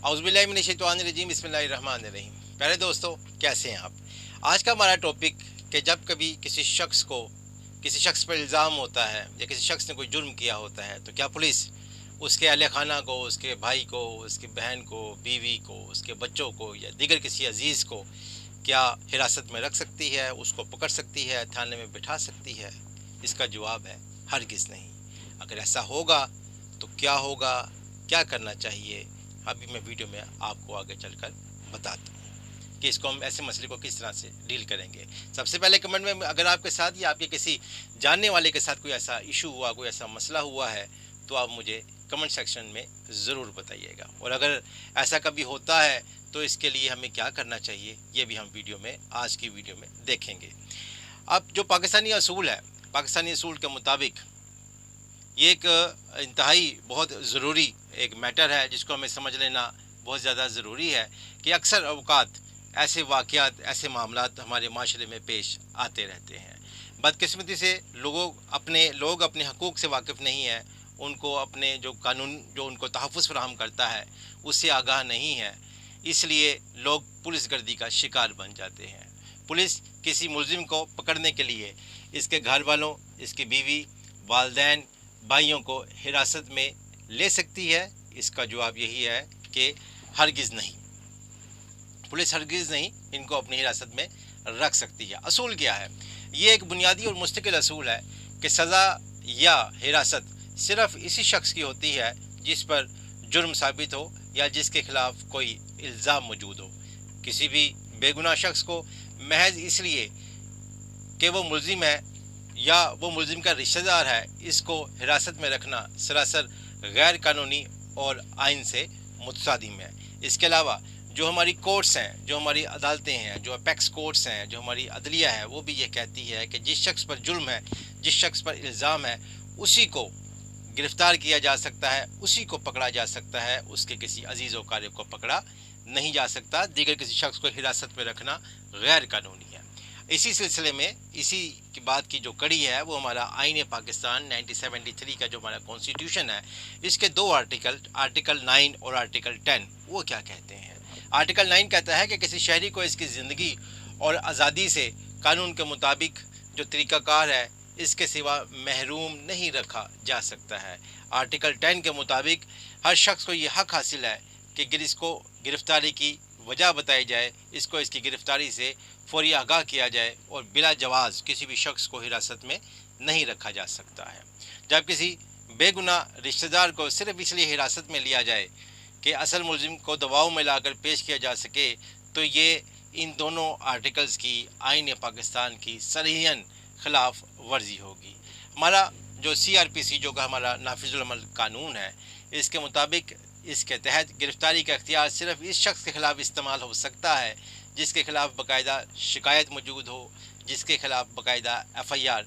औज़ुबिल्लाहि बिस्मिल्लाहिर्रहमानिर्रहीम। प्यारे दोस्तों, कैसे हैं आप? आज का हमारा टॉपिक कि जब कभी किसी शख्स पर इल्ज़ाम होता है या किसी शख्स ने कोई जुर्म किया होता है तो क्या पुलिस उसके अहल खाना को, उसके भाई को, उसकी बहन को, बीवी को, उसके बच्चों को या दीगर किसी अजीज़ को क्या हिरासत में रख सकती है, उसको पकड़ सकती है, थाने में बिठा सकती है? इसका जवाब है हरगिज़ नहीं। अगर ऐसा होगा तो क्या होगा, क्या करना चाहिए? अभी मैं वीडियो में आपको आगे चलकर बताता हूँ कि इसको हम ऐसे मसले को किस तरह से डील करेंगे। सबसे पहले कमेंट में अगर आपके साथ या आपके किसी जानने वाले के साथ कोई ऐसा इशू हुआ, कोई ऐसा मसला हुआ है तो आप मुझे कमेंट सेक्शन में ज़रूर बताइएगा। और अगर ऐसा कभी होता है तो इसके लिए हमें क्या करना चाहिए, ये भी हम आज की वीडियो में देखेंगे। अब जो पाकिस्तानी असूल के मुताबिक ये एक इंतहाई बहुत ज़रूरी एक मैटर है जिसको हमें समझ लेना बहुत ज़्यादा ज़रूरी है कि अक्सर अवकात ऐसे वाक़यात, ऐसे मामलात हमारे माशरे में पेश आते रहते हैं। बदकिस्मती से लोग अपने हकूक़ से वाकिफ़ नहीं हैं, उनको अपने जो कानून जो उनको तहफ़्फ़ुज़ फ़राहम करता है उससे आगाह नहीं है, इसलिए लोग पुलिस गर्दी का शिकार बन जाते हैं। पुलिस किसी मुलज़िम को पकड़ने के लिए इसके घर वालों, इसकी बीवी, वालदैन, भाइयों को हिरासत में ले सकती है? इसका जवाब यही है कि हरगिज़ नहीं। पुलिस हरगिज़ नहीं इनको अपनी हिरासत में रख सकती है। असूल क्या है? ये एक बुनियादी और मुस्तकिल असूल है कि सज़ा या हिरासत सिर्फ़ इसी शख्स की होती है जिस पर जुर्म साबित हो या जिसके खिलाफ़ कोई इल्ज़ाम मौजूद हो। किसी भी बेगुनाह शख्स को महज इसलिए कि वो मुलज़िम है या वो मुलज़िम का रिश्तेदार है, इसको हिरासत में रखना सरासर गैर कानूनी और आइन से मुतसादिम है। इसके अलावा जो हमारी कोर्ट्स हैं, जो हमारी अदालतें हैं, जो अपेक्स कोर्ट्स हैं, जो हमारी अदलिया है, वो भी ये कहती है कि जिस शख्स पर जुल्म है, जिस शख्स पर इल्ज़ाम है, उसी को गिरफ़्तार किया जा सकता है, उसी को पकड़ा जा सकता है, उसके किसी अजीज़ व क़ारिब को पकड़ा नहीं जा सकता। दीगर किसी शख्स को हिरासत में रखना गैर कानूनी है। इसी सिलसिले में इसी की बात की जो कड़ी है वो हमारा आईन पाकिस्तान 1973 का जो हमारा कॉन्स्टिट्यूशन है, इसके दो आर्टिकल 9 और आर्टिकल 10 वो क्या कहते हैं। आर्टिकल 9 कहता है कि किसी शहरी को इसकी ज़िंदगी और आज़ादी से कानून के मुताबिक जो तरीक़ाकार है इसके सिवा महरूम नहीं रखा जा सकता है। आर्टिकल 10 के मुताबिक हर शख्स को ये हक़ हासिल है कि इसको गिरफ़्तारी की वजह बताई जाए, इसको इसकी गिरफ़्तारी से फौरी आगाह किया जाए और बिला जवाज़ किसी भी शख्स को हिरासत में नहीं रखा जा सकता है। जब किसी बेगुनाह रिश्तेदार को सिर्फ इसलिए हिरासत में लिया जाए कि असल मुलज़िम को दबाव में लाकर पेश किया जा सके, तो ये इन दोनों आर्टिकल्स की आईन पाकिस्तान की सरीहन खिलाफ वर्जी होगी। हमारा जो CRPC जो का हमारा नाफिजुल अमल कानून है, इसके मुताबिक इसके तहत गिरफ़्तारी का इख्तियार सिर्फ इस शख्स के ख़िलाफ़ इस्तेमाल हो सकता है जिसके खिलाफ बाकायदा शिकायत मौजूद हो, जिसके खिलाफ बाकायदा FIR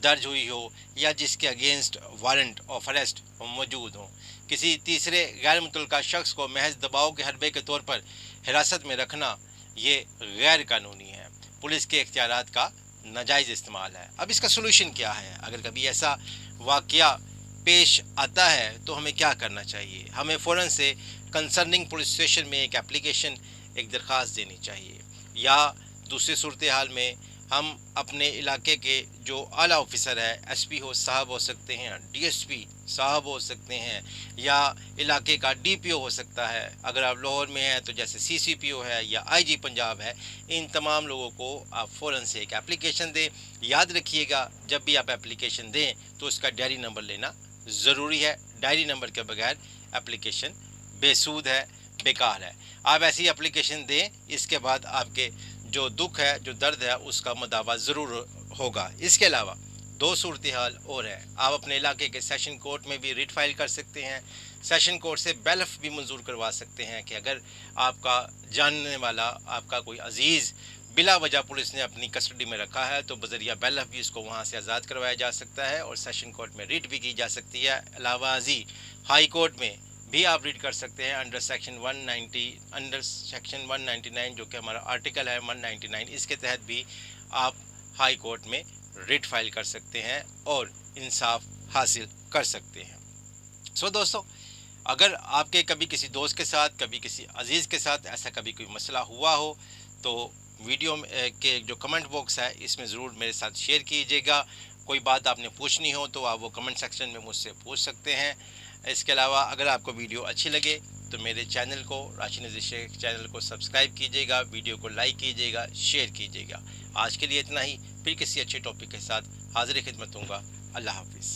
दर्ज हुई हो या जिसके अगेंस्ट वारंट ऑफ अरेस्ट मौजूद हो। किसी तीसरे गैर मुतल्लका शख्स को महज दबाव के हरबे के तौर पर हिरासत में रखना ये गैर कानूनी है, पुलिस के इख्तियारात का नाजायज़ इस्तेमाल है। अब इसका सलूशन क्या है? अगर कभी ऐसा वाक़या पेश आता है तो हमें क्या करना चाहिए? हमें फ़ौरन से कंसर्निंग पुलिस स्टेशन में एक दरख्वास्त देनी चाहिए, या दूसरी सूरत हाल में हम अपने इलाके के जो आला ऑफिसर है, SP साहब हो सकते हैं, DSP साहब हो सकते हैं, या इलाके का DPO हो सकता है। अगर आप लाहौर में हैं तो जैसे CCPO है या IG पंजाब है, इन तमाम लोगों को आप फ़ौरन से एक एप्लीकेशन दें। याद रखिएगा, जब भी आप एप्लीकेशन दें तो उसका डायरी नंबर लेना ज़रूरी है। डायरी नंबर के बगैर एप्लीकेशन बेसूद है, बेकार है। आप ऐसी एप्लीकेशन दें, इसके बाद आपके जो दुख है, जो दर्द है, उसका मदावा ज़रूर होगा। इसके अलावा दो सूरत हाल और है। आप अपने इलाके के सेशन कोर्ट में भी रिट फाइल कर सकते हैं, सेशन कोर्ट से बैलफ भी मंजूर करवा सकते हैं कि अगर आपका जानने वाला, आपका कोई अजीज़ बिला वजह पुलिस ने अपनी कस्टडी में रखा है तो बजरिया बैलफ भी उसको वहाँ से आज़ाद करवाया जा सकता है और सेशन कोर्ट में रिट भी की जा सकती है। अलावाजी हाई कोर्ट में भी आप रीड कर सकते हैं अंडर सेक्शन 199 जो कि हमारा आर्टिकल है 199, इसके तहत भी आप हाई कोर्ट में रिट फाइल कर सकते हैं और इंसाफ हासिल कर सकते हैं। दोस्तों, اگر آپ کے کبھی کسی دوست کے ساتھ، کبھی کسی عزیز کے ساتھ ایسا کبھی کوئی مسئلہ ہوا ہو تو ویڈیو کے جو کمنٹ باکس ہے اس میں ضرور میرے ساتھ شیئر کیجیے گا۔ کوئی بات آپ نے پوچھنی ہو تو آپ وہ کمنٹ سیکشن میں مجھ سے پوچھ سکتے ہیں۔ اس کے علاوہ اگر آپ کو ویڈیو اچھی لگے تو میرے چینل کو، راشد نذیر شیخ چینل کو سبسکرائب کیجیے گا، ویڈیو کو لائک کیجیے گا، شیئر کیجیے گا۔ آج کے لیے اتنا ہی، پھر کسی اچھے ٹاپک کے ساتھ حاضر خدمت ہوں گا۔ اللہ حافظ۔